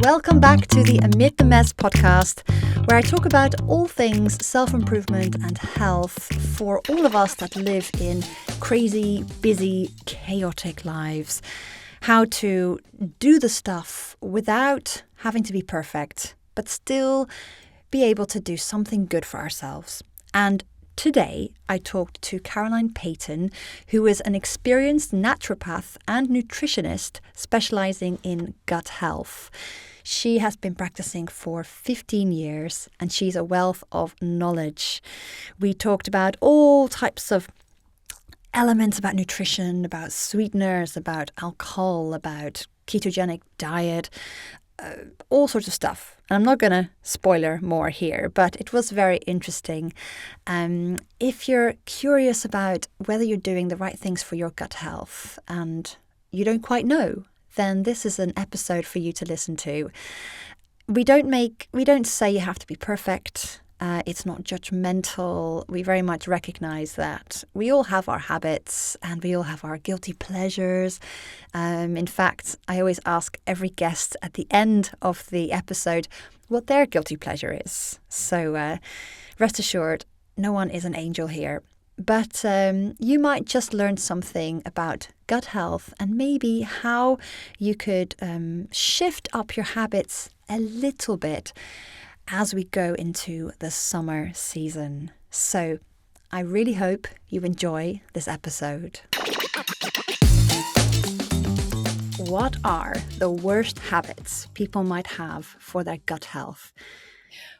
Welcome back to the Amid the Mess podcast, where I talk about all things self-improvement and health for all of us that live in crazy, busy, chaotic lives. How to do the stuff without having to be perfect, but still be able to do something good for ourselves. And today, I talked to Peyton, who is an experienced naturopath and nutritionist specializing in gut health. She has been practicing for 15 years and she's a wealth of knowledge. We talked about all types of elements about nutrition, about sweeteners, about alcohol, about ketogenic diet, all sorts of stuff. And I'm not going to spoiler more here, but it was very interesting. If you're curious about whether you're doing the right things for your gut health and you don't quite know, then this is an episode for you to listen to. We don't say you have to be perfect. It's not judgmental. We very much recognize that we all have our habits and we all have our guilty pleasures. In fact, I always ask every guest at the end of the episode what their guilty pleasure is. So rest assured, no one is an angel here. But you might just learn something about gut health and maybe how you could shift up your habits a little bit as we go into the summer season. So I really hope you enjoy this episode. What are the worst habits people might have for their gut health?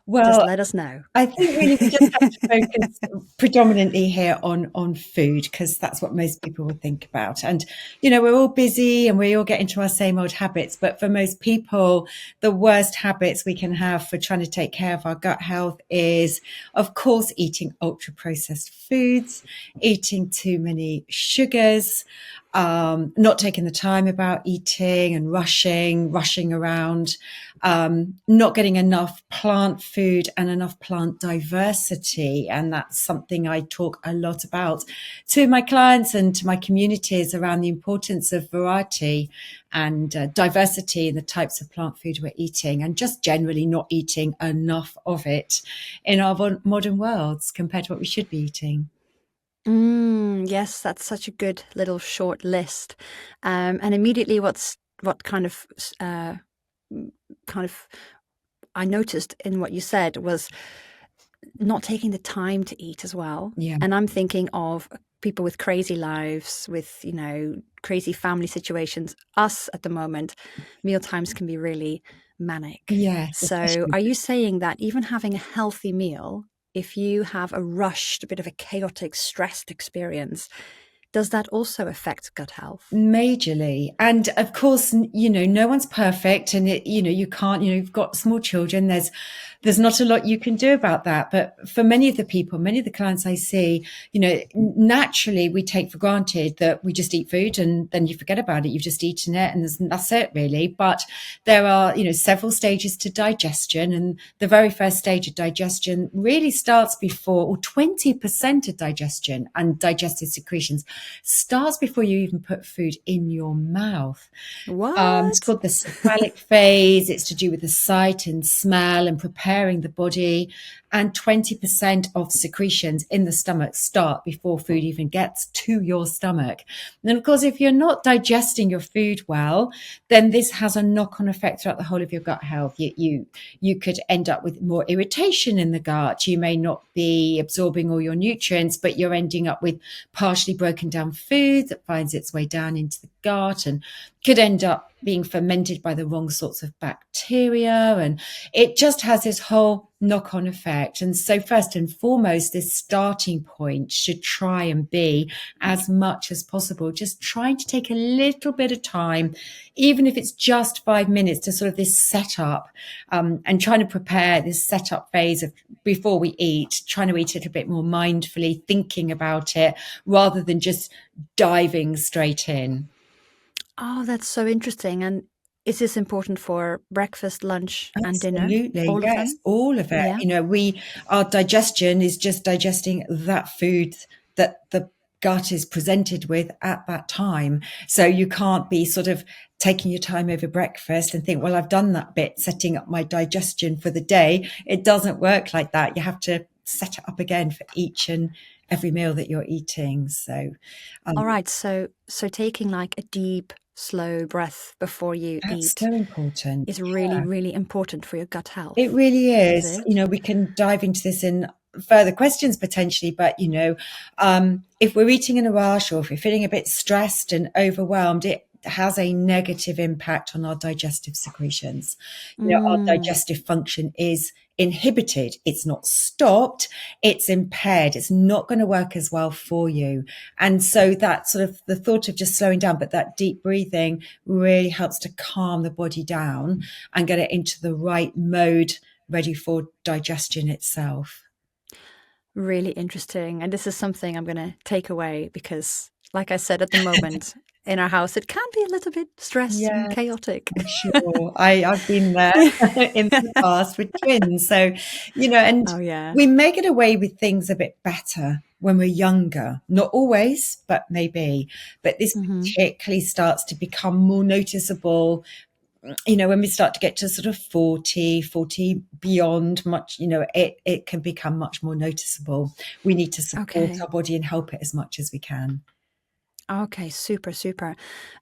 Well, just let us know. I think really we just have to focus predominantly here on food, because that's what most people would think about. And, you know, we're all busy and we all get into our same old habits. But for most people, the worst habits we can have for trying to take care of our gut health is, of course, eating ultra processed foods, eating too many sugars, not taking the time about eating and rushing around, not getting enough plant food and enough plant diversity. And that's something I talk a lot about to my clients and to my communities around the importance of variety and diversity in the types of plant food we're eating, and just generally not eating enough of it in our modern worlds compared to what we should be eating. Yes, that's such a good little short list. And immediately what kind of I noticed in what you said was not taking the time to eat as well. Yeah. And I'm thinking of people with crazy lives, with, you know, crazy family situations. Us at the moment, meal times can be really manic. Yes. So are you saying that even having a healthy meal, if you have a rushed, a bit of a chaotic, stressed experience, does that also affect gut health? Majorly. And of course, you know, no one's perfect, and you can't, you've got small children. There's not a lot you can do about that. But for many of the clients I see, naturally we take for granted that we just eat food and then you forget about it. You've just eaten it and that's it really. But there are, several stages to digestion. And the very first stage of digestion really starts before, or 20% of digestion and digestive secretions starts before you even put food in your mouth. What? It's called the cephalic phase. It's to do with the sight and smell and preparing the body. And 20% of secretions in the stomach start before food even gets to your stomach. And of course, if you're not digesting your food well, then this has a knock-on effect throughout the whole of your gut health. You could end up with more irritation in the gut. You may not be absorbing all your nutrients, but you're ending up with partially broken down food that finds its way down into the gut and could end up being fermented by the wrong sorts of bacteria. And it just has this whole knock-on effect. And so first and foremost, this starting point should try and be, as much as possible, just trying to take a little bit of time, even if it's just 5 minutes, to sort of this setup, and trying to prepare this setup phase of before we eat, trying to eat a little bit more mindfully, thinking about it rather than just diving straight in. Oh, that's so interesting. And is this important for breakfast, lunch, and dinner? Absolutely, All yes, of them? all of it. Yeah. Our digestion is just digesting that food that the gut is presented with at that time. So you can't be sort of taking your time over breakfast and think, well, I've done that bit, setting up my digestion for the day. It doesn't work like that. You have to set it up again for each and every meal that you're eating. So, All right. So taking like a deep, slow breath before you that's eat so important. is really, really important for your gut It health. really Is is. it? We can dive into this in further questions potentially, but if we're eating in a rush or if we're feeling a bit stressed and overwhelmed, it has a negative impact on our digestive secretions. Our digestive function is inhibited. It's not stopped. It's impaired. It's not going to work as well for you. And so that sort of the thought of just slowing down, but that deep breathing really helps to calm the body down and get it into the right mode, ready for digestion itself. Really interesting. And this is something I'm going to take away because, like I said, at the moment in our house, it can be a little bit stressed and Yes, chaotic. I'm sure. I've been there in the past with twins. So, and Oh, yeah. we may get away with things a bit better when we're younger. Not always, but maybe. But this Hmm. particularly starts to become more noticeable, when we start to get to sort of 40 beyond much, it can become much more noticeable. We need to support Okay. our body and help it as much as we can. Okay. Super, super.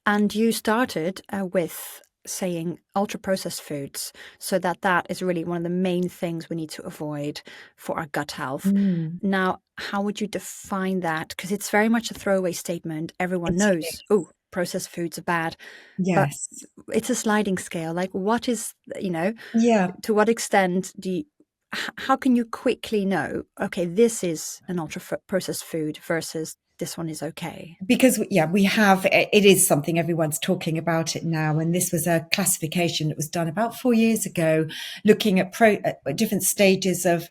And you started with saying ultra processed foods, so that is really one of the main things we need to avoid for our gut health. Mm, Now, how would you define that? Because it's very much a throwaway statement. Everyone it knows, is. oh, processed foods are bad, but Yes. it's a sliding scale. Like, what is, Yeah. to what extent how can you quickly know, okay, this is an ultra processed food versus this one is okay? Because we have, it is something everyone's talking about it now. And this was a classification that was done about 4 years ago, looking at different stages of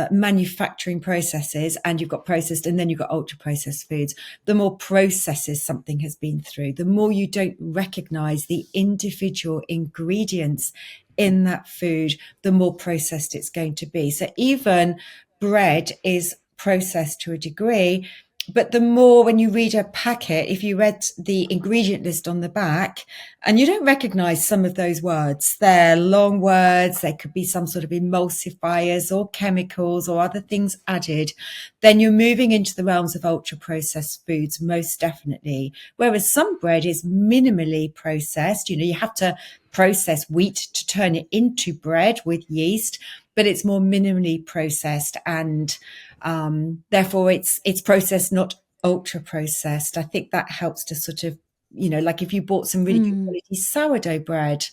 manufacturing processes. And you've got processed and then you've got ultra processed foods. The more processes something has been through, the more you don't recognize the individual ingredients in that food, the more processed it's going to be. So even bread is processed to a degree. But the more, when you read a packet, if you read the ingredient list on the back and you don't recognize some of those words, they're long words, there could be some sort of emulsifiers or chemicals or other things added, then you're moving into the realms of ultra processed foods, most definitely. Whereas some bread is minimally processed. You have to process wheat to turn it into bread with yeast, but it's more minimally processed and therefore it's processed, not ultra processed. I think that helps to sort of, like if you bought some really good Mm. quality sourdough bread,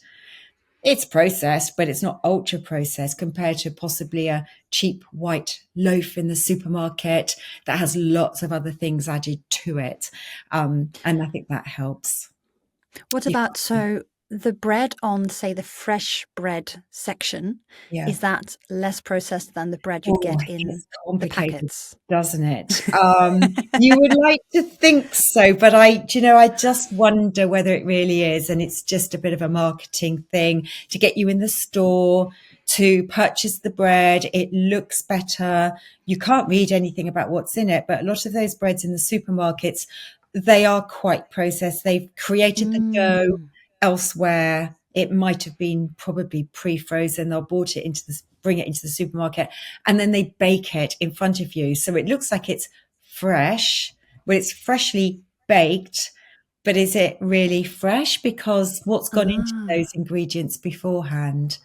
it's processed, but it's not ultra processed compared to possibly a cheap white loaf in the supermarket that has lots of other things added to it. And I think that helps. What Yeah. about, so the bread on, say, the fresh bread section, Yeah. is that less processed than the bread you'd Oh, get it in gets the complicated, packets? doesn't it? You would like to think so, but I just wonder whether it really is. And it's just a bit of a marketing thing to get you in the store to purchase the bread. It looks better. You can't read anything about what's in it, but a lot of those breads in the supermarkets, they are quite processed. They've created the dough Mm. elsewhere. It might have been probably pre-frozen. They'll bring it into the supermarket, and then they bake it in front of you. So it looks like it's fresh, but it's freshly baked. But is it really fresh? Because what's gone into those Ah, ingredients beforehand?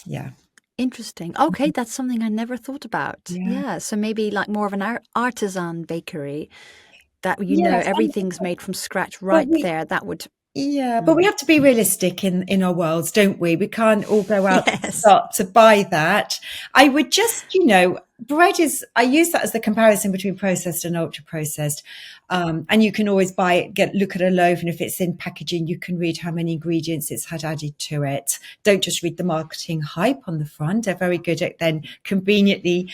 Yeah. interesting. Okay, that's something I never thought about. Yeah. Yeah, so maybe like more of an artisan bakery that Yes. everything's made from scratch But right we there. That would. Yeah, but we Mm. have to be realistic in our worlds, don't we? We can't all go out and Yes. start to buy that. I would just, bread is, I use that as the comparison between processed and ultra processed. And you can always buy it, look at a loaf, and if it's in packaging, you can read how many ingredients it's had added to it. Don't just read the marketing hype on the front. They're very good at then conveniently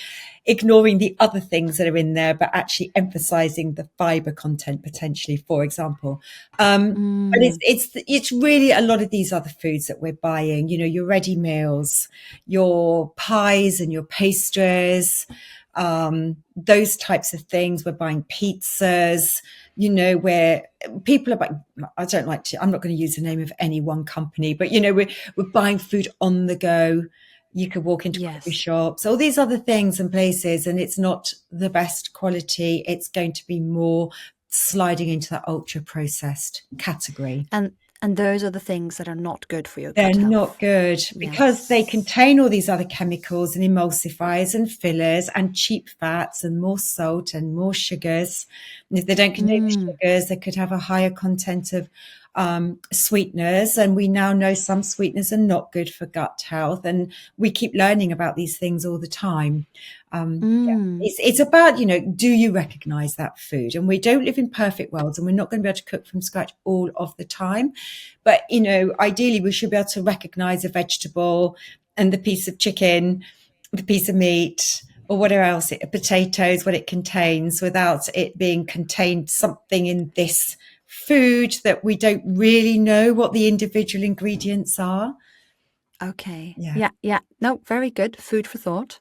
ignoring the other things that are in there, but actually emphasizing the fiber content potentially, for example. But Mm. it's really a lot of these other foods that we're buying, your ready meals, your pies and your pastries, those types of things. We're buying pizzas, where people are buying, I'm not going to use the name of any one company, but, we're buying food on the go. You could walk into coffee Yes. shops, all these other things and places, and it's not the best quality. It's going to be more sliding into that ultra processed category. And those are the things that are not good for your They're gut health. not good because they Yes. contain all these other chemicals and emulsifiers and fillers and cheap fats and more salt and more sugars. And if they don't contain the sugars, they could have a higher content of sweeteners. And we now know some sweeteners are not good for gut health. And we keep learning about these things all the time. It's about, do you recognize that food? And we don't live in perfect worlds, and we're not going to be able to cook from scratch all of the time. But, ideally, we should be able to recognize a vegetable and the piece of chicken, the piece of meat, or whatever else, potatoes, what it contains, without it being contained something in this food that we don't really know what the individual ingredients are. Okay. Yeah. No, very good. Food for thought.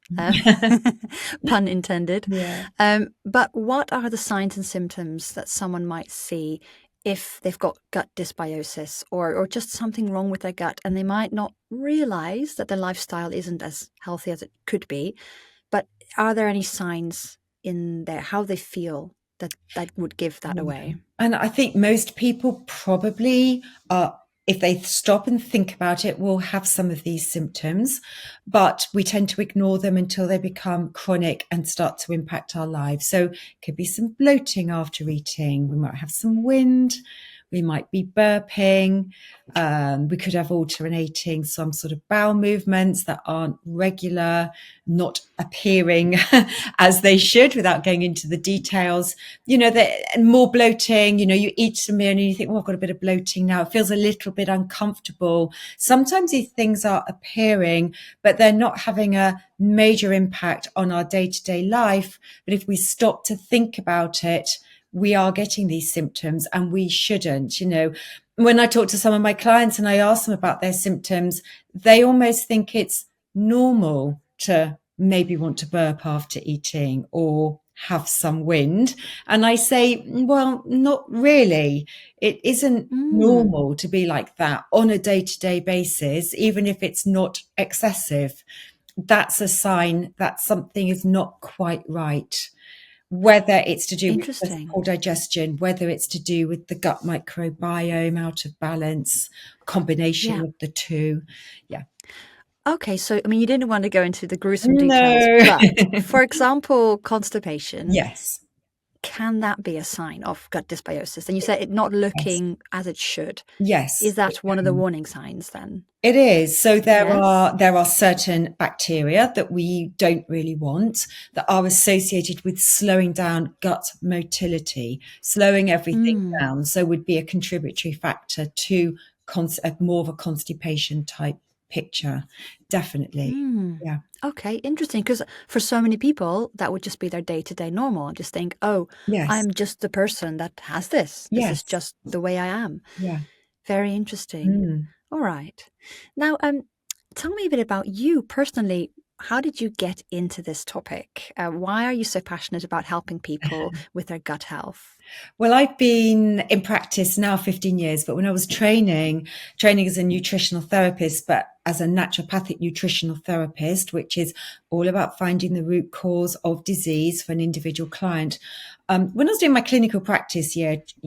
Pun intended. Yeah. But what are the signs and symptoms that someone might see if they've got gut dysbiosis or just something wrong with their gut, and they might not realize that their lifestyle isn't as healthy as it could be? But are there any signs in there, how they feel, that would give that away? And I think most people probably if they stop and think about it, will have some of these symptoms, but we tend to ignore them until they become chronic and start to impact our lives. So it could be some bloating after eating. We might have some wind. We might be burping. We could have alternating some sort of bowel movements that aren't regular, not appearing as they should, without going into the details. And more bloating. You eat some meal and you think, I've got a bit of bloating now. It feels a little bit uncomfortable. Sometimes these things are appearing, but they're not having a major impact on our day-to-day life. But if we stop to think about it, we are getting these symptoms, and we shouldn't. When I talk to some of my clients and I ask them about their symptoms, they almost think it's normal to maybe want to burp after eating or have some wind. And I say, well, not really. It isn't normal to be like that on a day-to-day basis, even if it's not excessive. That's a sign that something is not quite right. Whether it's to do with poor digestion, whether it's to do with the gut microbiome out of balance, combination of the two. Yeah. Okay, so you didn't want to go into the gruesome details, but for example, constipation. Yes. Can that be a sign of gut dysbiosis? And you said it not looking as it should. Yes. Is that one of the warning signs then? It is. So there are certain bacteria that we don't really want that are associated with slowing down gut motility, slowing everything down. So would be a contributory factor to more of a constipation type picture. Definitely. Yeah. Okay, interesting. Because for so many people, that would just be their day-to-day normal, and just think, I'm just the person that has this. This is just the way I am. Yeah. Very interesting. All right. Now, tell me a bit about you personally. How did you get into this topic? Why are you so passionate about helping people with their gut health? Well, I've been in practice now 15 years, but when I was training as a nutritional therapist, but as a naturopathic nutritional therapist, which is all about finding the root cause of disease for an individual client. When I was doing my clinical practice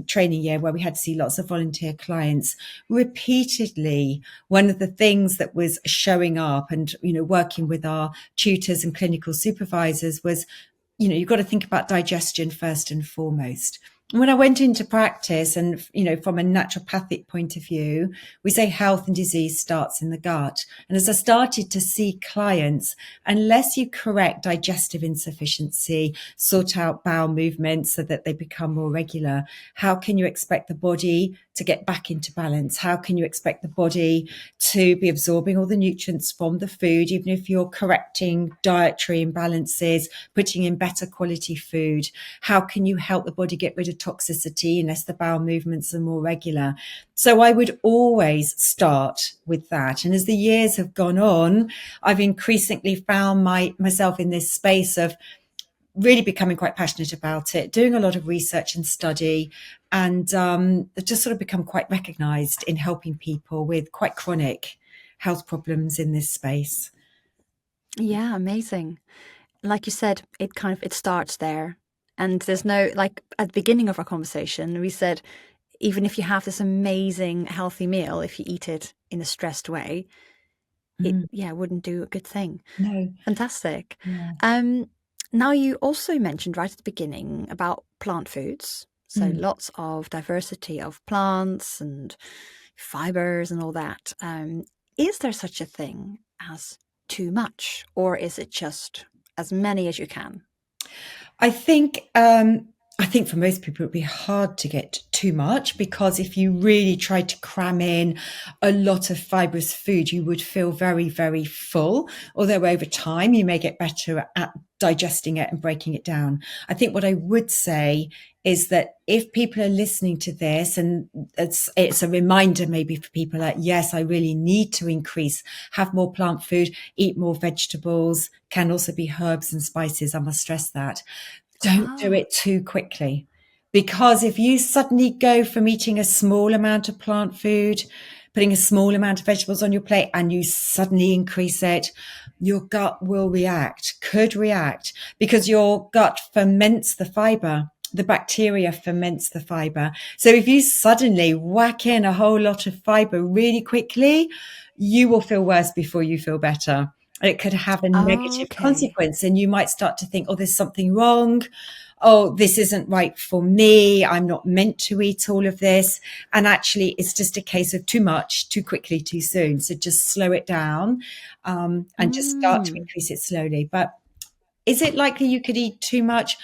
training year, where we had to see lots of volunteer clients, repeatedly, one of the things that was showing up and, working with our tutors and clinical supervisors was, you've got to think about digestion first and foremost. When I went into practice and, from a naturopathic point of view, we say health and disease starts in the gut. And as I started to see clients, unless you correct digestive insufficiency, sort out bowel movements so that they become more regular, how can you expect the body to get back into balance? How can you expect the body to be absorbing all the nutrients from the food, even if you're correcting dietary imbalances, putting in better quality food? How can you help the body get rid of toxicity unless the bowel movements are more regular? So I would always start with that. And as the years have gone on, I've increasingly found myself in this space of really becoming quite passionate about it, doing a lot of research and study, and just sort of become quite recognized in helping people with quite chronic health problems in this space. Yeah, amazing. Like you said, it starts there. And there's no, like at the beginning of our conversation, we said, even if you have this amazing healthy meal, if you eat it in a stressed way, it, Mm, yeah, wouldn't do a good thing. no. Fantastic. Yeah. Um, Now you also mentioned right at the beginning about plant foods. So Mm. lots of diversity of plants and fibers and all that. Is there such a thing as too much, or is it just as many as you can? I think I think for most people it would be hard to get too much, because if you really tried to cram in a lot of fibrous food, you would feel very, very full. Although over time you may get better at digesting it and breaking it down. I think what I would say is that if people are listening to this, and it's a reminder maybe for people that yes, I really need to have more plant food, eat more vegetables, can also be herbs and spices. I must stress that. Don't do Ah, it too quickly, because if you suddenly go from eating a small amount of plant food, putting a small amount of vegetables on your plate, and you suddenly increase it, your gut will could react, because your gut ferments the fiber. The bacteria ferments the fiber. So if you suddenly whack in a whole lot of fiber really quickly, you will feel worse before you feel better. It could have a negative okay. consequence, and you might start to think, oh, there's something wrong. Oh, this isn't right for me. I'm not meant to eat all of this. And actually, it's just a case of too much, too quickly, too soon. So just slow it down, and just start to Mm. increase it slowly. But is it likely you could eat too much?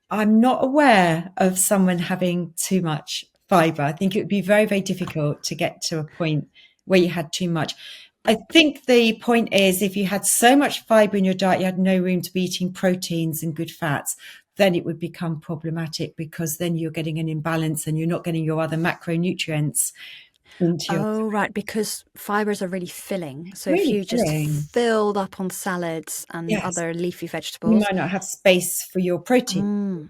I'm not aware of someone having too much fiber. I think it would be very, very difficult to get to a point where you had too much. I think the point is, if you had so much fiber in your diet, you had no room to be eating proteins and good fats, then it would become problematic, because then you're getting an imbalance and you're not getting your other macronutrients into your Oh, right, because fibers are really filling. So if really you just filling. filled up on salads and Yes. other leafy You vegetables. might not have space for your protein. Mm.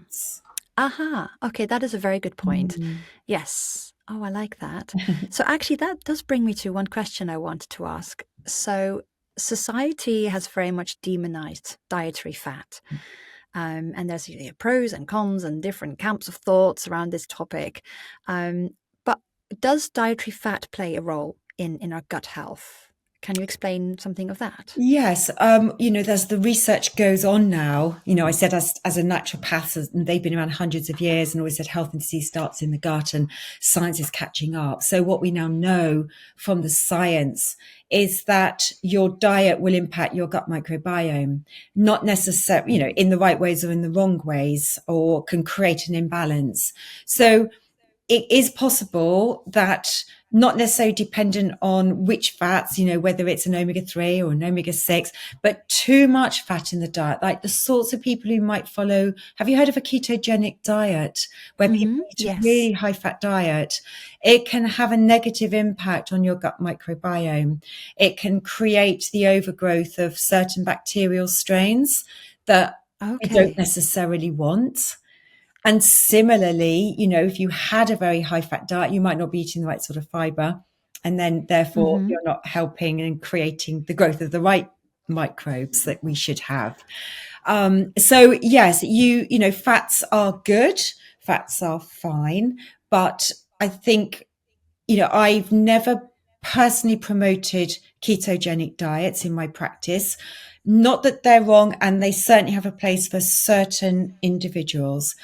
Aha. Okay, that is a very good point. Mm. Yes. Oh, I like that. So actually, that does bring me to one question I wanted to ask. So society has very much demonized dietary fat. And there's pros and cons and different camps of thoughts around this topic. But does dietary fat play a role in our gut health? Can you explain something of that? Yes, there's the research goes on now. I said as a naturopath, they've been around hundreds of years, and always said health and disease starts in the gut, and science is catching up. So what we now know from the science is that your diet will impact your gut microbiome, not necessarily, in the right ways or in the wrong ways, or can create an imbalance. So it is possible that, not necessarily dependent on which fats, whether it's an omega-3 or an omega-6, but too much fat in the diet, like the sorts of people who might follow. Have you heard of a ketogenic diet, where people eat a Yes. really high fat diet? It can have a negative impact on your gut microbiome. It can create the overgrowth of certain bacterial strains that you don't Okay. necessarily want. And similarly, if you had a very high fat diet, you might not be eating the right sort of fiber. And then therefore Mm-hmm. you're not helping and creating the growth of the right microbes that we should have. So yes, fats are good. Fats are fine. But I think, I've never personally promoted ketogenic diets in my practice. Not that they're wrong, and they certainly have a place for certain individuals.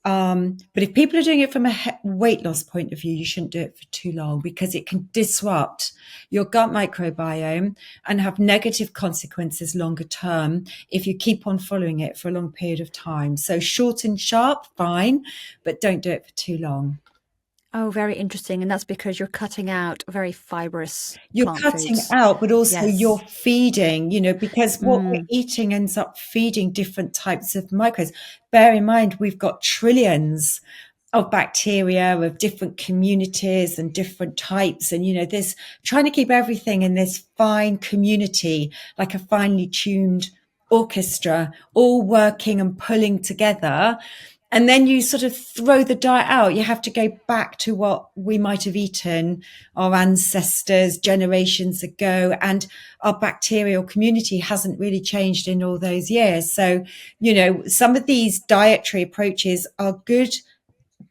But if people are doing it from a weight loss point of view, you shouldn't do it for too long, because it can disrupt your gut microbiome and have negative consequences longer term if you keep on following it for a long period of time. So short and sharp, fine, but don't do it for too long. Oh, very interesting. And that's because you're cutting out very fibrous You're plant cutting foods. out, but also you're Yes. feeding, because what we're Mm. eating ends up feeding different types of microbes. Bear in mind, we've got trillions of bacteria of different communities and different types. And, this trying to keep everything in this fine community, like a finely tuned orchestra, all working and pulling together. And then you sort of throw the diet out. You have to go back to what we might have eaten, our ancestors generations ago. And our bacterial community hasn't really changed in all those years. So, some of these dietary approaches are good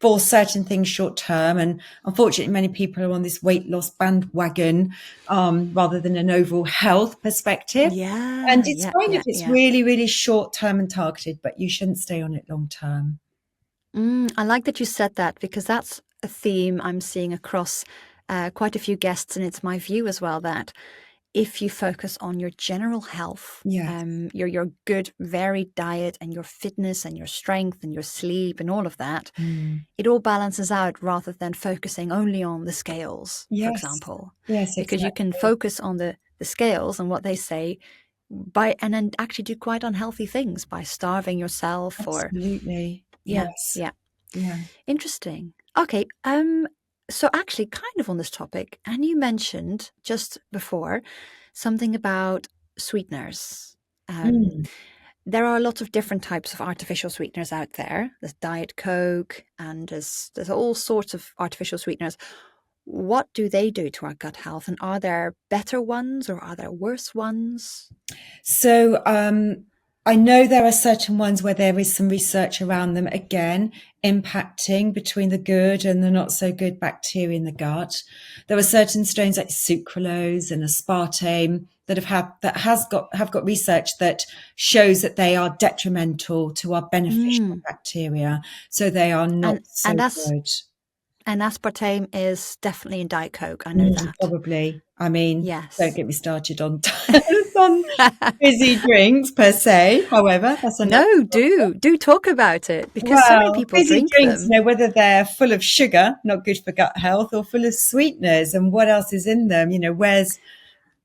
for certain things short term. And unfortunately, many people are on this weight loss bandwagon rather than an overall health perspective. And Yeah, it's yeah, fine if yeah, it's yeah. really, really short term and targeted, but you shouldn't stay on it long term. I like that you said that because that's a theme I'm seeing across quite a few guests, and it's my view as well that if you focus on your general health, Yes. your good varied diet and your fitness and your strength and your sleep and all of that, Mm. it all balances out rather than focusing only on the scales, for Yes. example, Yes, because you can exactly. focus on the scales and what they say and then actually do quite unhealthy things by starving yourself or Absolutely. yeah, Yes. yeah. Yeah. Interesting. Okay. So actually kind of on this topic, and you mentioned just before something about sweeteners. Um, Mm. there are a lot of different types of artificial sweeteners out there. There's Diet Coke and there's all sorts of artificial sweeteners. What do they do to our gut health? And are there better ones or are there worse ones? So I know there are certain ones where there is some research around them, again, impacting between the good and the not so good bacteria in the gut. There are certain strains like sucralose and aspartame that have got research that shows that they are detrimental to our beneficial Mm. bacteria. So they are not And so and that's good. and aspartame is definitely in Diet Coke. I know that. Probably. I mean, don't Yes. get me started on on fizzy drinks per se. However, that's another No, topic. do talk about it because so many Well, people fizzy drink drinks, them. whether they're full of sugar, not good for gut health, or full of sweeteners, and what else is in them?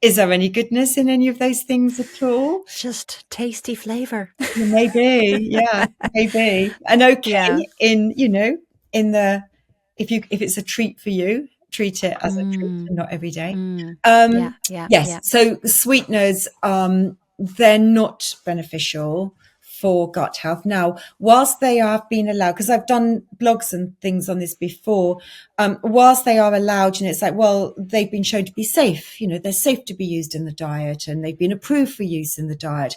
Is there any goodness in any of those things at all? Just tasty flavor. Maybe, yeah, maybe. And Yeah. okay, in the if it's a treat for you, treat it as a treat Mm, and not every day. mm. Yeah, Um, yeah, yes, yeah. so sweeteners, they're not beneficial for gut health. Now, whilst they have been allowed, because I've done blogs and things on this before, whilst they are allowed, it's like, well, they've been shown to be safe. They're safe to be used in the diet and they've been approved for use in the diet.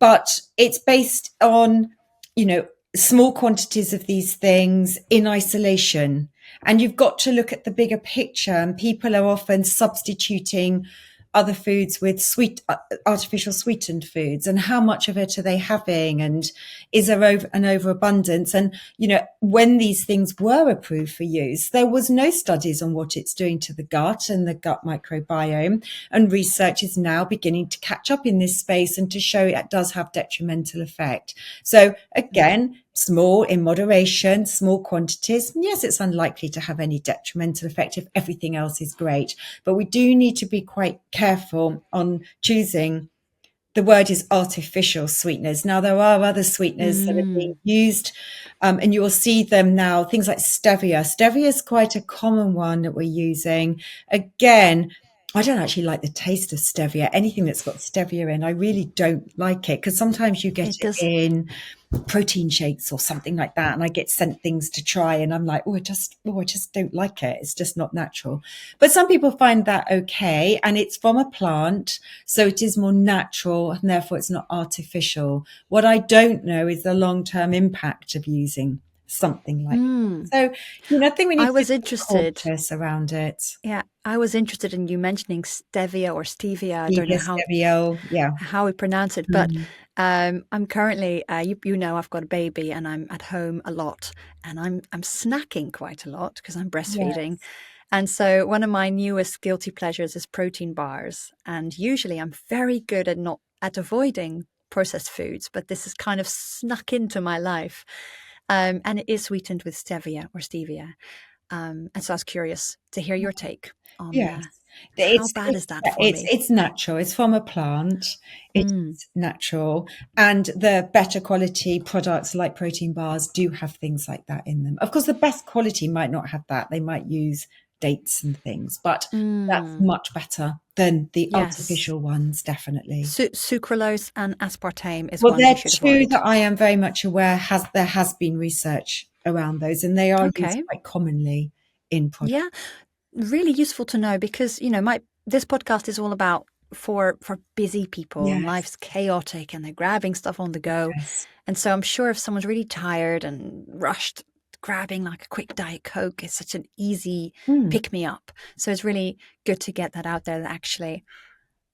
But it's based on, small quantities of these things in isolation. And you've got to look at the bigger picture. And people are often substituting other foods with artificial sweetened foods, and how much of it are they having, and is there an overabundance? And when these things were approved for use, there was no studies on what it's doing to the gut and the gut microbiome, and research is now beginning to catch up in this space and to show it does have detrimental effect. So again, small in moderation, small quantities. Yes, it's unlikely to have any detrimental effect if everything else is great. But we do need to be quite careful on choosing. The word is artificial sweeteners. Now, there are other sweeteners that are being Mm. used, and you will see them now, things like stevia. Stevia is quite a common one that we're using. Again, I don't actually like the taste of stevia. Anything that's got stevia in, I really don't like it, because sometimes you get It it does. in protein shakes or something like that, and I get sent things to try and I'm like, I just don't like it. It's just not natural. But some people find that okay, and it's from a plant, so it is more natural and therefore it's not artificial. What I don't know is the long-term impact of using something like Mm. that. So I think we need I to be was interested. cautious around it. Yeah, I was interested in you mentioning stevia or stevia. I don't know Stevia, stevia, yeah. how we pronounce it, but Mm. I'm currently I've got a baby and I'm at home a lot, and I'm snacking quite a lot because I'm breastfeeding. Yes. And so one of my newest guilty pleasures is protein bars. And usually I'm very good at avoiding processed foods, but this has kind of snuck into my life. And it is sweetened with stevia. And so I was curious to hear your take on Yes, how bad is that for me? it's natural. It's from a plant. It's Mm. natural, and the better quality products like protein bars do have things like that in them. Of course, the best quality might not have that. They might use dates and things, but that's Mm, much better than the yes. artificial ones, definitely. Sucralose and aspartame is Well, ones you they're should two avoid. that I am very much aware there has been research around those, and they are used Okay. quite commonly in products. Yeah. Really useful to know because, my this podcast is all about for busy people and Yes, life's chaotic and they're grabbing stuff on the go. yes. And so I'm sure if someone's really tired and rushed, grabbing like a quick Diet Coke is such an easy Mm. pick me up. So it's really good to get that out there and actually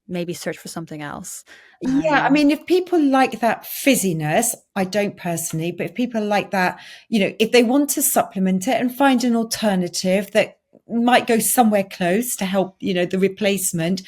maybe search for something else. Yeah, I mean, if people like that fizziness, I don't personally, but if people like that, if they want to supplement it and find an alternative that might go somewhere close to help, the replacement,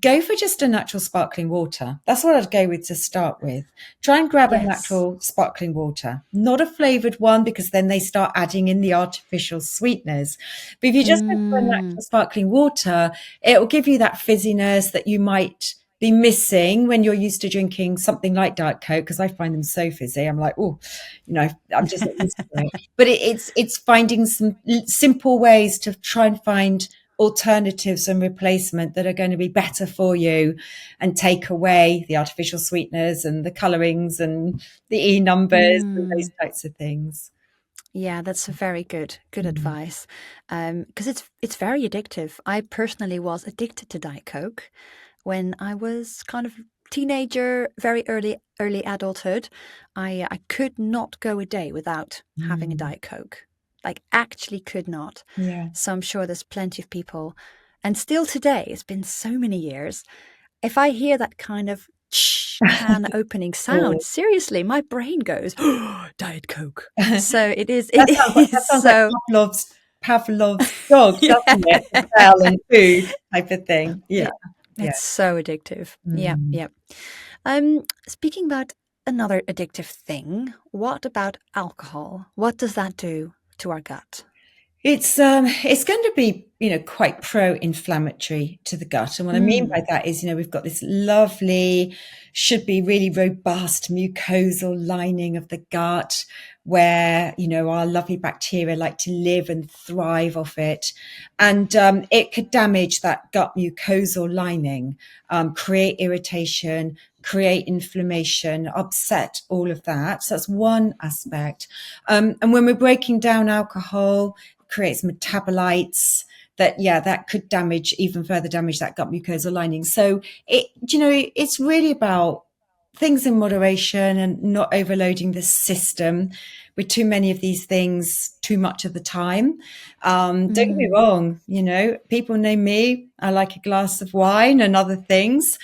go for just a natural sparkling water. That's what I'd go with to start with. Try and grab a Yes. natural sparkling water, not a flavored one, because then they start adding in the artificial sweeteners. But if you just go for a Mm, natural sparkling water, it will give you that fizziness that you might be missing when you're used to drinking something like Diet Coke, because I find them so fizzy. I'm like, oh, I'm just not used to it. But it's finding some simple ways to try and find alternatives and replacement that are going to be better for you and take away the artificial sweeteners and the colorings and the E numbers and those mm. types of things. Yeah, that's a very good Mm. advice. Because it's very addictive. I personally was addicted to Diet Coke when I was kind of teenager, very early adulthood. I could not go a day without having a Mm. Diet Coke. Like actually could not. Yeah. So I'm sure there's plenty of people, and still today, it's been so many years. If I hear that kind of can opening sound, Oh, seriously, my brain goes, Diet Coke. So it is, that it is sounds like so, Pavlov's dog, doesn't it? The yeah, smell and food type of thing. Yeah. it, Yeah. it's so addictive. Yeah, Mm. yeah. Speaking about another addictive thing, what about alcohol? What does that do to our gut? It's going to be, quite pro-inflammatory to the gut. And what I mean by Mm, that is, we've got this lovely, should be really robust mucosal lining of the gut where, our lovely bacteria like to live and thrive off it. And it could damage that gut mucosal lining, create irritation, create inflammation, upset all of that. So that's one aspect. And when we're breaking down alcohol, creates metabolites that could even further damage that gut mucosal lining. So it's really about things in moderation and not overloading the system with too many of these things too much of the time. Don't get me mm. wrong, people know me. I like a glass of wine and other things.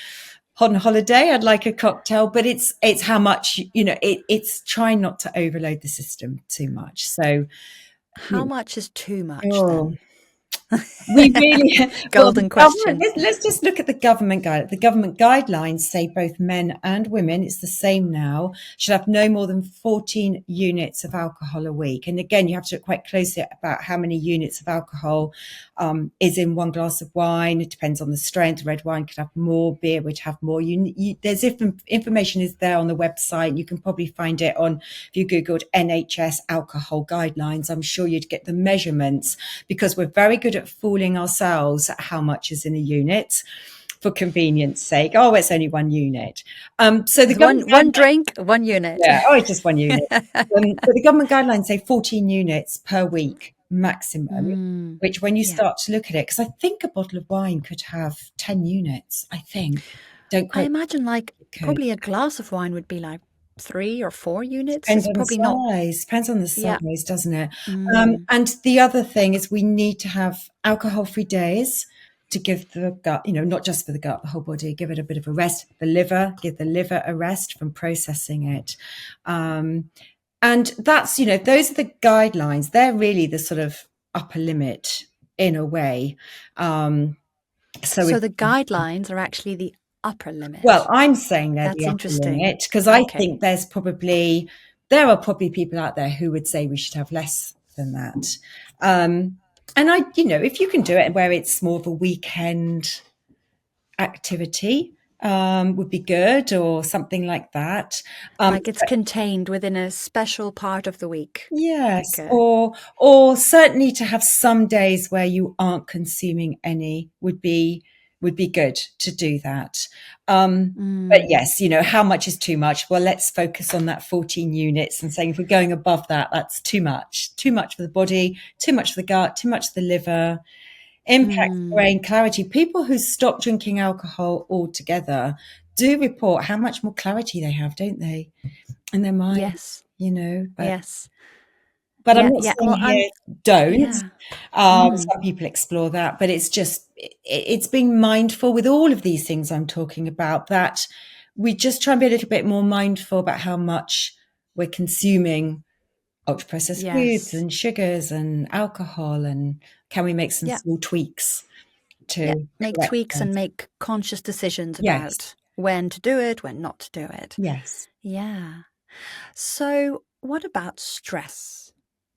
On holiday, I'd like a cocktail, but it's how much, it's trying not to overload the system too much. So, How much is too much oh, then? we really, well, the Golden government, question. let's just look at the government guide. The government guidelines say both men and women, it's the same now, should have no more than 14 units of alcohol a week. And again, you have to look quite closely about how many units of alcohol is in one glass of wine. It depends on the strength. Red wine could have more, beer would have more. There's information is there on the website. You can probably find it if you Googled NHS alcohol guidelines, I'm sure you'd get the measurements, because we're very good at fooling ourselves at how much is in a unit for convenience sake. Oh, it's only 1 unit. So the It's government one guidelines, drink, 1 unit. yeah, it's just 1 unit. But the government guidelines say 14 units per week maximum, Mm, which when you yeah. start to look at it, because I think a bottle of wine could have 10 units, I think. Don't I quote imagine like me. Could. probably a glass of wine would be like 3 or 4 units. Depends It's on the probably not. size. Depends on the Yeah. size, doesn't it? Mm. And the other thing is we need to have alcohol-free days to give the gut, not just for the gut, the whole body, give it a bit of a rest. Give the liver a rest from processing it. And that's, those are the guidelines. They're really the sort of upper limit in a way. So So if the guidelines are actually the upper Well, limit. I'm saying they're the That's upper interesting. limit because I Okay. think there are probably people out there who would say we should have less than that. And if you can do it where it's more of a weekend activity, would be good, or something like that. Like it's contained within a special part of the week. Like Yes, a, or certainly to have some days where you aren't consuming any would be good to do that. But mm, yes, you know, how much is too much? Well, let's focus on that 14 units and saying if we're going above that, that's too much for the body, too much for the gut, too much for the liver, impacts mm, brain clarity. People who stop drinking alcohol altogether do report how much more clarity they have, don't they, in their mind, yes, you know, yes. but I'm Yeah, not yeah. saying Well, here don't. yeah. Mm, Some people explore that, but it's just, it's being mindful with all of these things I'm talking about, that we just try and be a little bit more mindful about how much we're consuming ultra processed foods yes. and sugars and alcohol, and can we make some Yeah, small tweaks yeah. to Make correct tweaks and those? make conscious decisions Yes, about when to do it, when not to do it. yes. Yeah. So, what about stress?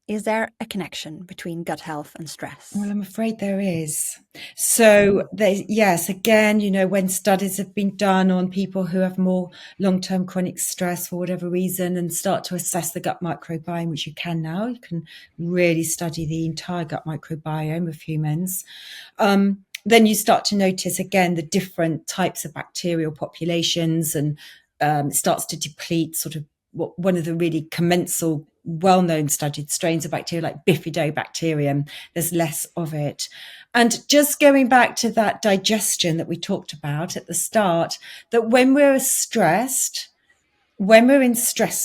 Is there a connection between gut health and Well, stress? I'm afraid there is. So there's, yes, again, you know, when studies have been done on people who have more long-term chronic stress for whatever reason and start to assess the gut microbiome, which you can now, you can really study the entire gut microbiome of humans. Then you start to notice again the different types of bacterial populations, and it starts to deplete sort of one of the really commensal well-known studied strains of bacteria like bifidobacterium. There's less of it. And just going back to that digestion that we talked about at the start, that when we're in stress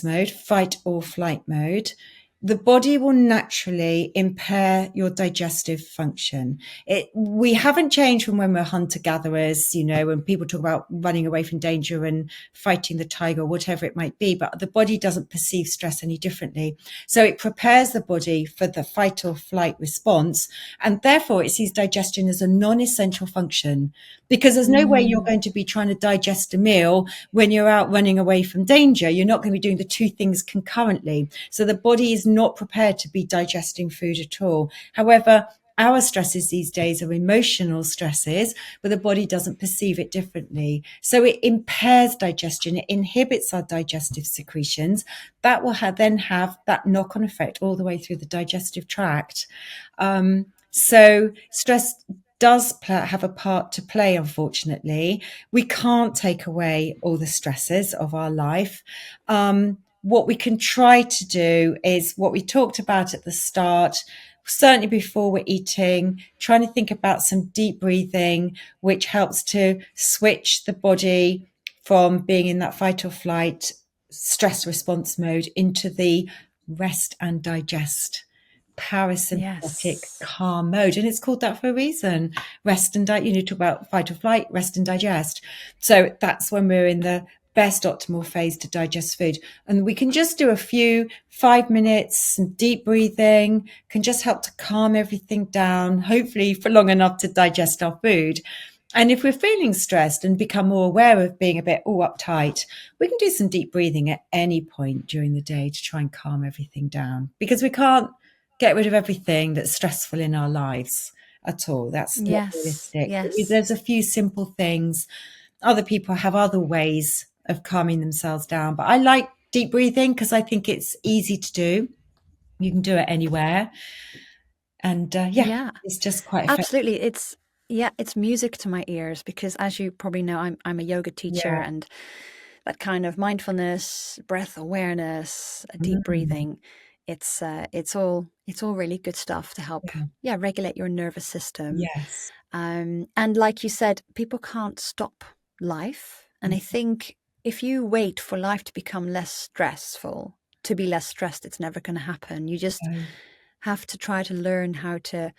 mode, fight or flight mode, the body will naturally impair your digestive function. We haven't changed from when we're hunter gatherers, you know, when people talk about running away from danger and fighting the tiger, or whatever it might be, but the body doesn't perceive stress any differently. So it prepares the body for the fight or flight response. And therefore it sees digestion as a non-essential function, because there's no way you're Mm, going to be trying to digest a meal when you're out running away from danger. You're not going to be doing the two things concurrently. So the body is not prepared to be digesting food at all. However, our stresses these days are emotional stresses, but the body doesn't perceive it differently. So it impairs digestion. It inhibits our digestive secretions. That will then have that knock-on effect all the way through the digestive tract. So stress does have a part to play, unfortunately. We can't take away all the stresses of our life. What we can try to do is what we talked about at the start, certainly before we're eating, trying to think about some deep breathing, which helps to switch the body from being in that fight or flight stress response mode into the rest and digest parasympathetic yes. calm mode. And it's called that for a reason. Rest and you know, talk about fight or flight, rest and digest. So that's when we're in the best optimal phase to digest food. And we can just do a few 5 minutes, some deep breathing, can just help to calm everything down, hopefully for long enough to digest our food. And if we're feeling stressed and become more aware of being a bit uptight, we can do some deep breathing at any point during the day to try and calm everything down, because we can't get rid of everything that's stressful in our lives at all. That's not Yes, realistic. yes. There's a few simple things. Other people have other ways of calming themselves down, but I like deep breathing because I think it's easy to do. You can do it anywhere. And yeah, Yeah, it's just quite effective. absolutely. It's music to my ears because as you probably know, I'm a yoga teacher Yeah. and that kind of mindfulness, breath awareness, deep Mm, breathing, it's all really good stuff to help, yeah. yeah, regulate your nervous system. Yes. And like you said, people can't stop life. And I think if you wait for life to become less stressful, to be less stressed, it's never going to happen. You just No. have to try to learn how to not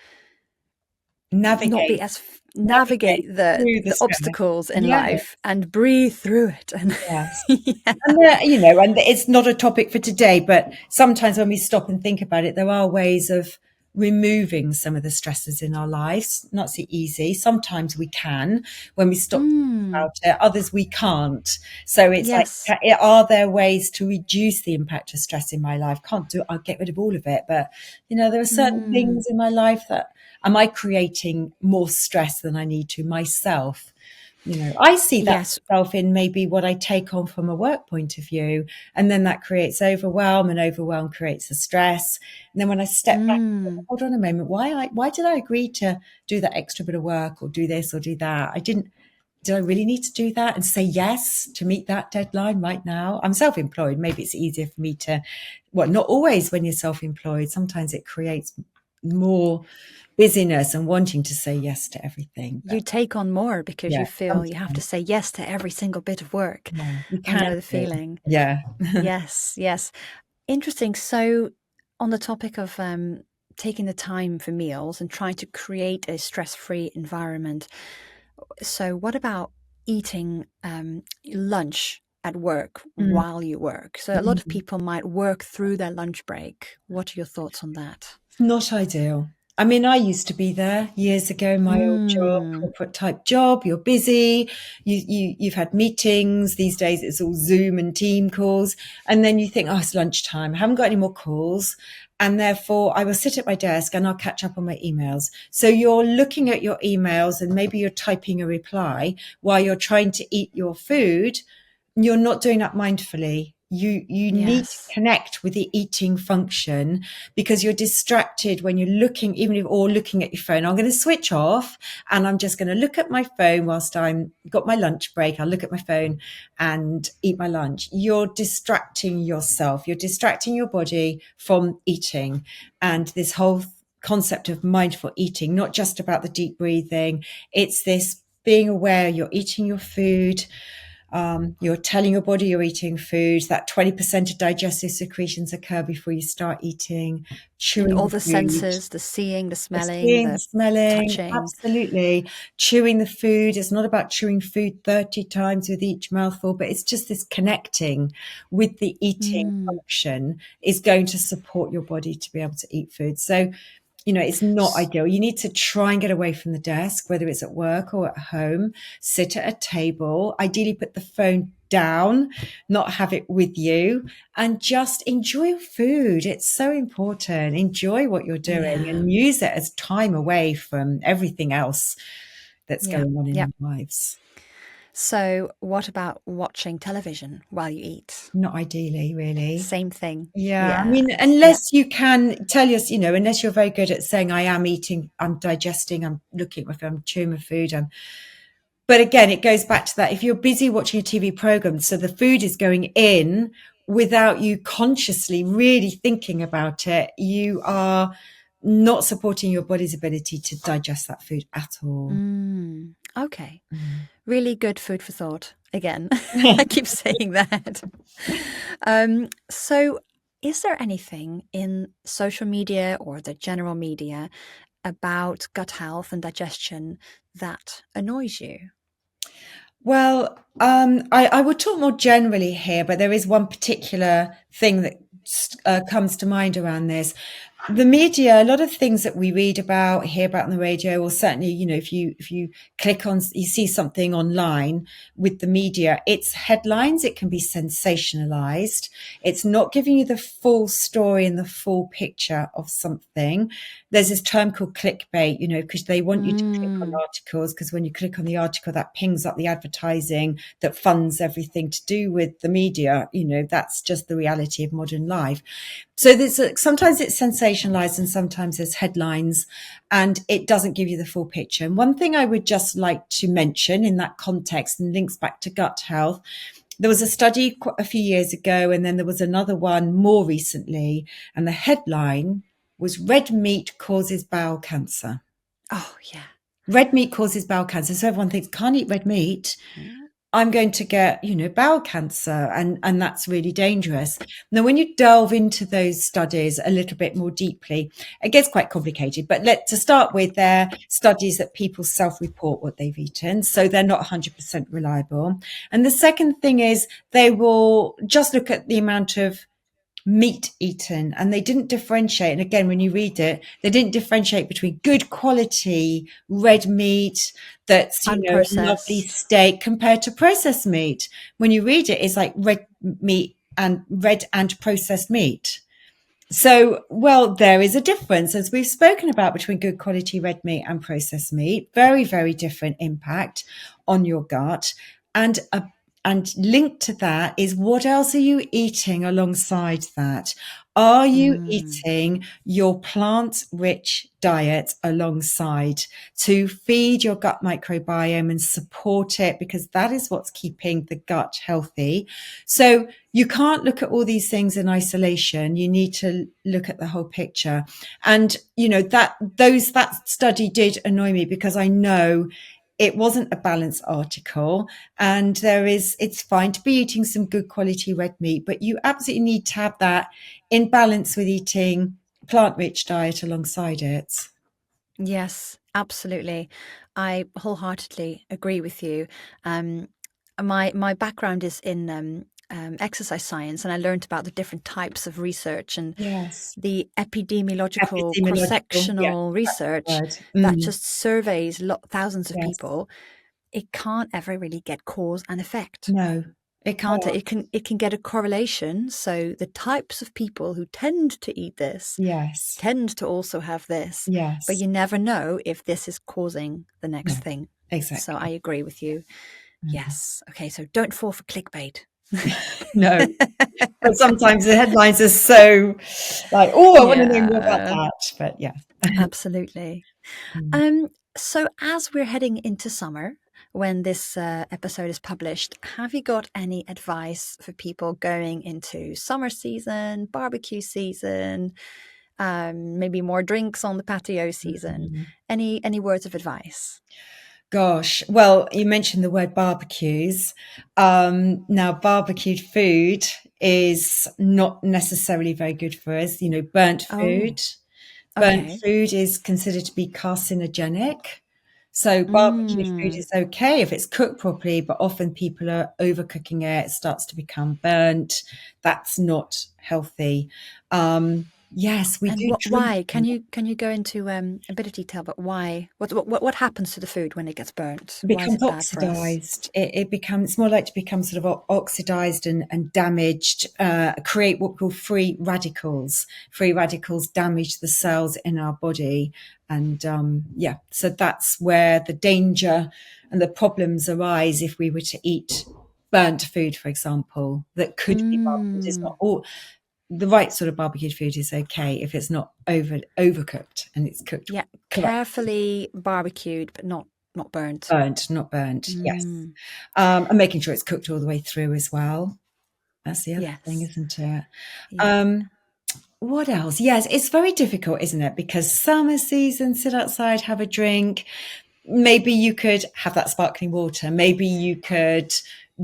be Navigate, as navigate navigate the through the the stress. obstacles in Yeah. life and breathe through it. And Yes. yeah. And you know, and it's not a topic for today, but sometimes when we stop and think about it, there are ways of removing some of the stresses in our lives. Not so easy. Sometimes we can when we stop Mm, about it. Others we can't. So it's like, yes. are there ways to reduce the impact of stress in my life? Can't do. I'll get rid of all of it, but you know, there are certain Mm, things in my life that am I creating more stress than I need to myself I see that Yes. myself in maybe what I take on from a work point of view. And then that creates overwhelm, and overwhelm creates a stress. And then when I step back, Mm. hold on a moment, why did I agree to do that extra bit of work or do this or do that? Did I really need to do that and say yes to meet that deadline right now? I'm self-employed. Maybe it's easier for me to, well, not always when you're self-employed. Sometimes it creates more busyness and wanting to say yes to everything. You But take on more because you yeah, feel you have to sometimes, say yes to every single bit of work. yeah, you I can know the do. feeling. Yeah. Yes, yes. Interesting. So, on the topic of taking the time for meals and trying to create a stress-free environment, so what about eating lunch at work Mm, while you work? So, a lot of mm. people might work through their lunch break. What are your thoughts on that? Not ideal. I mean, I used to be there years ago, my old job, Mm, corporate type job. You're busy. You've had meetings. These days it's all Zoom and team calls. And then you think, oh, it's lunchtime. I haven't got any more calls. And therefore I will sit at my desk and I'll catch up on my emails. So you're looking at your emails and maybe you're typing a reply while you're trying to eat your food. You're not doing that mindfully. You need to yes. connect with the eating function because you're distracted when you're looking, even if or looking at your phone. I'm going to switch off and I'm just going to look at my phone whilst I'm got my lunch break. I'll look at my phone and eat my lunch. You're distracting yourself. You're distracting your body from eating. And this whole concept of mindful eating, not just about the deep breathing, it's this being aware you're eating your food. You're telling your body you're eating food. That 20% of digestive secretions occur before you start eating, And chewing all the the food, senses, the seeing, the the smelling, seeing, the the smelling. touching. Absolutely. Chewing the food. It's not about chewing food 30 times with each mouthful, but it's just this connecting with the eating Mm. function is going to support your body to be able to eat food. So it's not S- ideal. You need to try and get away from the desk, whether it's at work or at home, sit at a table, ideally put the phone down, not have it with you, and just enjoy your food. It's so important. Enjoy what you're doing Yeah. and use it as time away from everything else that's Yeah. going on in Yeah. our lives. So, what about watching television while you eat? Not ideally, really. Same thing. Yeah, I Yeah. mean, Yeah. unless you can tell us, unless you're very good at saying, I am eating, I'm digesting, I'm looking at my food, I'm chewing my food. But again, it goes back to that. If you're busy watching a TV program, so the food is going in without you consciously really thinking about it, you are not supporting your body's ability to digest that food at all. Mm. Okay. Mm. Really good food for thought. Again, I keep saying that. So, is there anything in social media or the general media about gut health and digestion that annoys you? Well, I would talk more generally here, but there is one particular thing that comes to mind around this. The media, a lot of things that we read about, hear about on the radio, or certainly, if you click on, you see something online with the media, it's headlines. It can be sensationalized. It's not giving you the full story and the full picture of something. There's this term called clickbait, because they want you to click on Mm. articles, because when you click on the article, that pings up the advertising that funds everything to do with the media. That's just the reality of modern life. So sometimes it's sensationalized and sometimes there's headlines and it doesn't give you the full picture. And one thing I would just like to mention in that context and links back to gut health, there was a study a few years ago and then there was another one more recently, and the headline was red meat causes bowel cancer. Oh, yeah. Red meat causes bowel cancer. So everyone thinks, can't eat red meat. Mm. I'm going to get, bowel cancer, and that's really dangerous. Now, when you delve into those studies a little bit more deeply, it gets quite complicated. But to start with, they're studies that people self-report what they've eaten, so they're not 100% reliable. And the second thing is they will just look at the amount of meat eaten, and they didn't differentiate. And again, when you read it, they didn't differentiate between good quality red meat that's a lovely Unprocessed. steak compared to processed meat. When you read it, it's like red meat and red and processed meat. So, well, there is a difference, as we've spoken about, between good quality red meat and processed meat. Very, very different impact on your gut. And and linked to that is, what else are you eating alongside that? Are you Mm. eating your plant-rich diet alongside to feed your gut microbiome and support it? Because that is what's keeping the gut healthy. So you can't look at all these things in isolation. You need to look at the whole picture. And, you know, that study did annoy me, because I know it wasn't a balanced article, and it's fine to be eating some good quality red meat, but you absolutely need to have that in balance with eating plant-rich diet alongside it. Yes, absolutely. I wholeheartedly agree with you. Um, my background is in exercise science, and I learned about the different types of research and Yes. the epidemiological Epidemiological. Yeah, cross-sectional that's the research word. that Mm, just surveys thousands of yes. people. It can't ever really get cause and effect. No, It can't. can't. It can get a correlation. So the types of people who tend to eat this Yes. tend to also have this, but Yes. you never know if this is causing the No, next thing. So I exactly. agree with you. Mm. Yes. Okay. So don't fall for clickbait. No. But sometimes the headlines are so like, oh, I want to know more about Yeah, that. But yeah. absolutely. Mm. Um, so as we're heading into summer, when this episode is published, have you got any advice for people going into summer season, barbecue season, maybe more drinks on the patio season? Mhm. Any words of advice? Gosh, well, you mentioned the word barbecues. Now, barbecued food is not necessarily very good for us. You know, burnt Oh, food. Burnt okay. food is considered to be carcinogenic. So barbecued food Mm. is okay if it's cooked properly, but often people are overcooking it. It starts to become burnt. That's not healthy. Yes, we And do drink. why? Can you go into a bit of detail about why? What happens to the food when it gets burnt? It Why is becomes it bad for us? oxidized. It becomes, it's more likely to become sort of oxidized and damaged, create what we call free radicals. Free radicals damage the cells in our body. And yeah, so that's where the danger and the problems arise if we were to eat burnt food, for example, that could be barbecued. It's not Mm. all the right sort of barbecued food is okay if it's not overcooked and it's cooked Yeah, correctly. carefully barbecued, but not burnt. Burnt, not burnt. Yes. Mm. And making sure it's cooked all the way through as well. That's the other thing, Yes. isn't it? Yeah. Um, what else? Yes, it's very difficult, isn't it? Because summer season, sit outside, have a drink. Maybe you could have that sparkling water. Maybe you could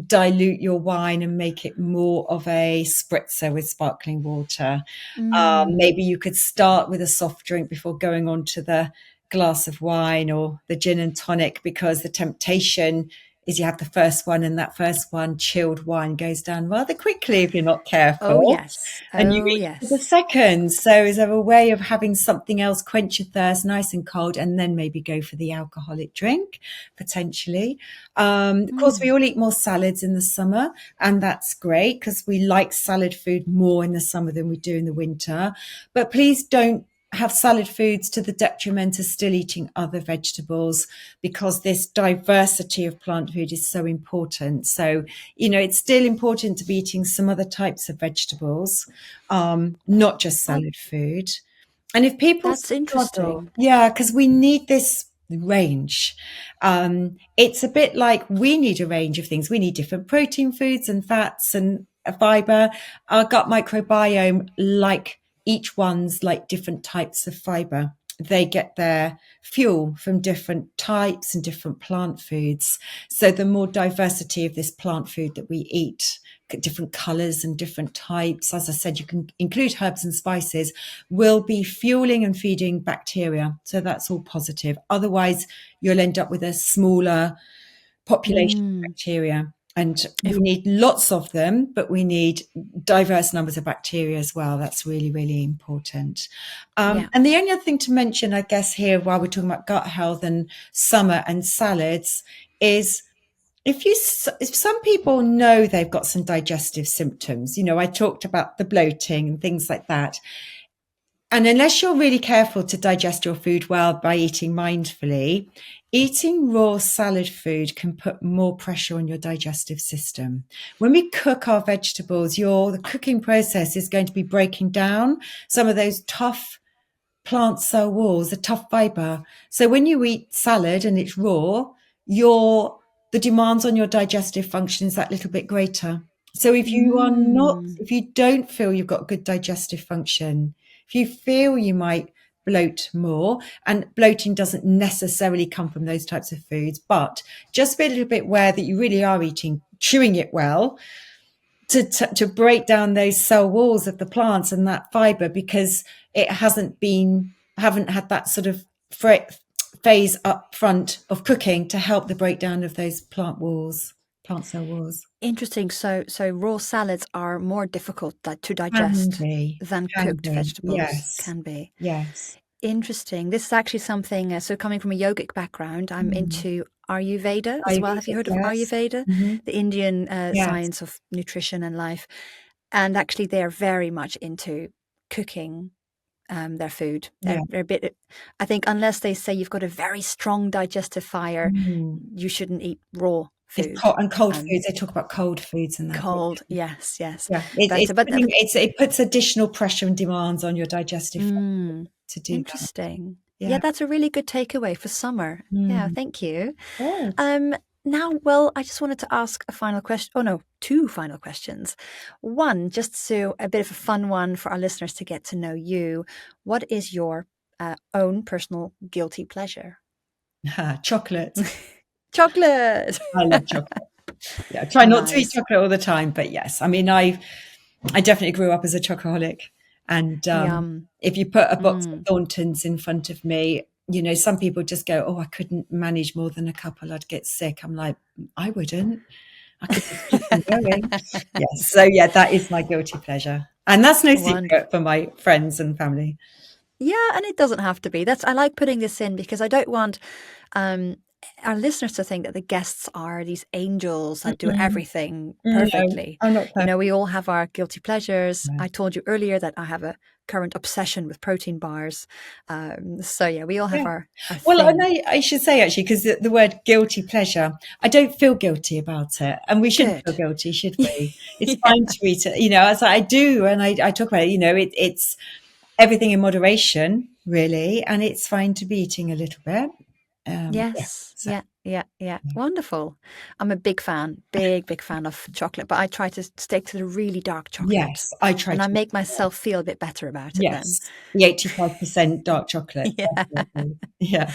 dilute your wine and make it more of a spritzer with sparkling water. Mm. Maybe you could start with a soft drink before going on to the glass of wine or the gin and tonic, because the temptation is you have the first one, and that first one, chilled wine, goes down rather quickly if you're not Oh careful, yes. and you Oh reach for the yes. second. So is there a way of having something else quench your thirst nice and cold, and then maybe go for the alcoholic drink potentially? Of course, we Mm. all eat more salads in the summer, and that's great because we like salad food more in the summer than we do in the winter. But please don't have salad foods to the detriment of still eating other vegetables, because this diversity of plant food is so important. So, you know, it's still important to be eating some other types of vegetables, not just Oh, salad food. And if people that's struggle, interesting. yeah, because we need this range. It's a bit like we need a range of things. We need different protein foods and fats and fiber. Our gut microbiome, like each one's like different types of fiber. They get their fuel from different types and different plant foods. So the more diversity of this plant food that we eat, different colors and different types, as I said, you can include herbs and spices, will be fueling and feeding bacteria. So that's all positive. Otherwise, you'll end up with a smaller population of Mm. bacteria. And If we need lots of them, but we need diverse numbers of bacteria as well. That's really, really important. Yeah. And the only other thing to mention, I guess, here while we're talking about gut health and summer and salads is, if some people know they've got some digestive symptoms, you know, I talked about the bloating and things like that. And unless you're really careful to digest your food well by eating mindfully, eating raw salad food can put more pressure on your digestive system. When we cook our vegetables, the cooking process is going to be breaking down some of those tough plant cell walls, the tough fiber. So when you eat salad and it's raw, the demands on your digestive function is that little bit greater. So if you don't feel you've got good digestive function, if you feel you might bloat more, and bloating doesn't necessarily come from those types of foods, but just be a little bit aware that you really are chewing it well to break down those cell walls of the plants and that fiber, because it haven't had that sort of phase up front of cooking to help the breakdown of those plant cell walls. Interesting. So raw salads are more difficult to digest than cooked vegetables. Yes. Can be. Yes. Interesting. This is actually something, so coming from a yogic background, I'm into Ayurveda as well. Have you heard of Ayurveda? The Indian science of nutrition and life. And actually they're very into cooking their food. They're a bit, I think, unless they say you've got a very strong digestive fire, you shouldn't eat raw food. And cold foods. They talk about cold foods and that. Cold, yes. Yeah. It puts additional pressure and demands on your digestive function to do interesting. That. Yeah, that's a really good takeaway for summer. Yeah, thank you. Now, well, I just wanted to ask a final question. Oh, no, two final questions. One, just so a bit of a fun one for our listeners to get to know you. What is your own personal guilty pleasure? Chocolate. Chocolate. I love chocolate. Yeah, I try not to eat chocolate all the time, but yes. I mean, I definitely grew up as a chocoholic. And if you put a box of Thorntons in front of me, some people just go, oh, I couldn't manage more than a couple. I'd get sick. I'm like, I wouldn't. I could just keep on going. Yes. So, that is my guilty pleasure. And that's no secret for my friends and family. Yeah, and it doesn't have to be. I like putting this in because I don't want our listeners to think that the guests are these angels that do everything perfectly. No, I'm not perfect. We all have our guilty pleasures. I told you earlier that I have a current obsession with protein bars. We all have our well, and I should say, actually, because the word guilty pleasure, I don't feel guilty about it. And we shouldn't feel guilty, should we? It's fine to eat it, as I do. And I talk about it, it's everything in moderation, really. And it's fine to be eating a little bit. Wonderful. I'm a big fan of chocolate, but I try to stick to the really dark chocolate. Yes, I try and I make myself feel a bit better about it. Yes, the 85% dark chocolate. Yeah.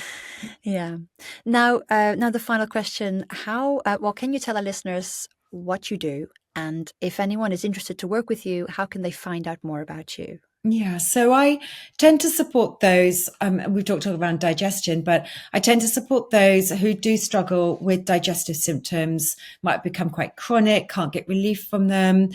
Now the final question: can you tell our listeners what you do, and if anyone is interested to work with you, how can they find out more about you? Yeah, so I tend to support those, we've talked around digestion, but I tend to support those who do struggle with digestive symptoms, might become quite chronic, can't get relief from them,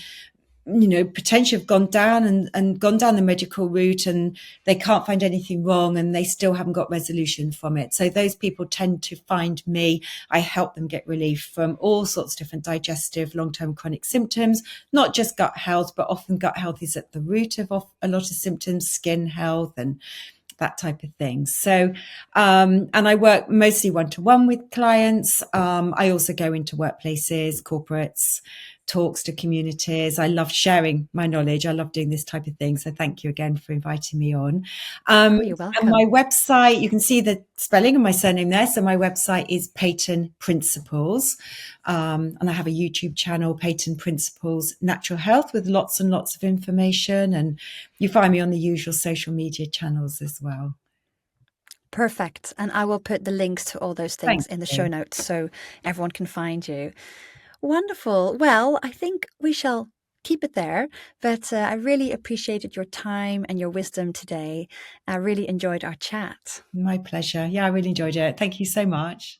potentially have gone down and gone down the medical route and they can't find anything wrong and they still haven't got resolution from it. So those people tend to find me. I help them get relief from all sorts of different digestive long-term chronic symptoms, not just gut health, but often gut health is at the root of a lot of symptoms, skin health and that type of thing. So, and I work mostly one-to-one with clients. I also go into workplaces, corporates, talks to communities. I love sharing my knowledge. I love doing this type of thing. So thank you again for inviting me on. You're welcome. And my website, you can see the spelling of my surname there. So my website is Peyton Principles. And I have a YouTube channel, Peyton Principles Natural Health, with lots and lots of information. And you find me on the usual social media channels as well. Perfect. And I will put the links to all those things in the show notes so everyone can find you. Wonderful. Well, I think we shall keep it there, but I really appreciated your time and your wisdom today. I really enjoyed our chat. My pleasure. Yeah, I really enjoyed it. Thank you so much.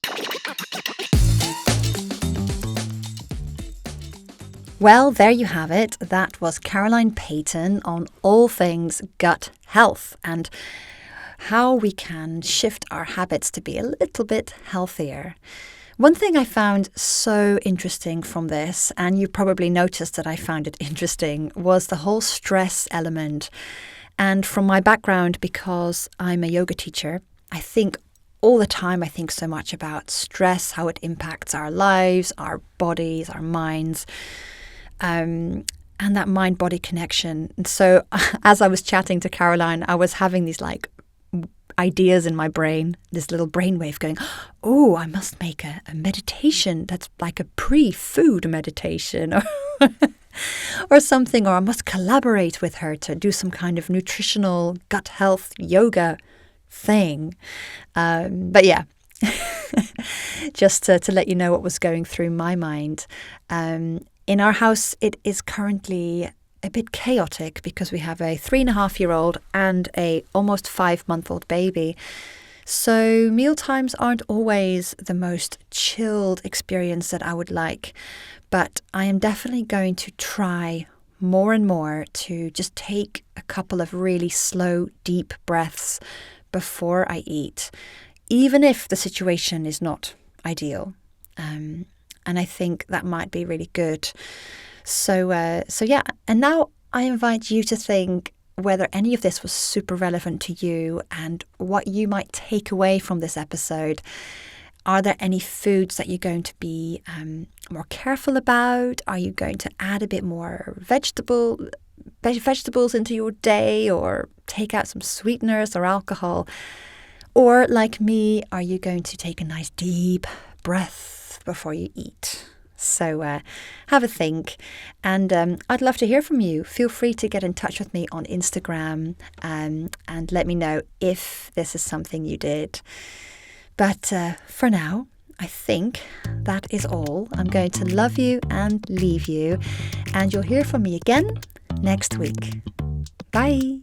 Well, there you have it. That was Caroline Peyton on all things gut health and how we can shift our habits to be a little bit healthier. One thing I found so interesting from this, and you probably noticed that I found it interesting, was the whole stress element And from my background, because I'm a yoga teacher, I think all the time, I think so much about stress, how it impacts our lives, our bodies, our minds, and that mind-body connection. And so as I was chatting to Caroline, I was having these like ideas in my brain, this little brainwave going, oh, I must make a meditation that's like a pre-food meditation or something, or I must collaborate with her to do some kind of nutritional gut health yoga thing. But yeah, just to let you know what was going through my mind. In our house, it is currently a bit chaotic because we have a 3.5-year-old and a almost 5-month-old baby. So mealtimes aren't always the most chilled experience that I would like, but I am definitely going to try more and more to just take a couple of really slow, deep breaths before I eat, even if the situation is not ideal. And I think that might be really good. So yeah, and now I invite you to think whether any of this was super relevant to you and what you might take away from this episode. Are there any foods that you're going to be more careful about? Are you going to add a bit more vegetables into your day, or take out some sweeteners or alcohol? Or like me, are you going to take a nice deep breath before you eat? So have a think, and I'd love to hear from you. Feel free to get in touch with me on Instagram and let me know if this is something you did. But for now, I think that is all. I'm going to love you and leave you, and you'll hear from me again next week. Bye.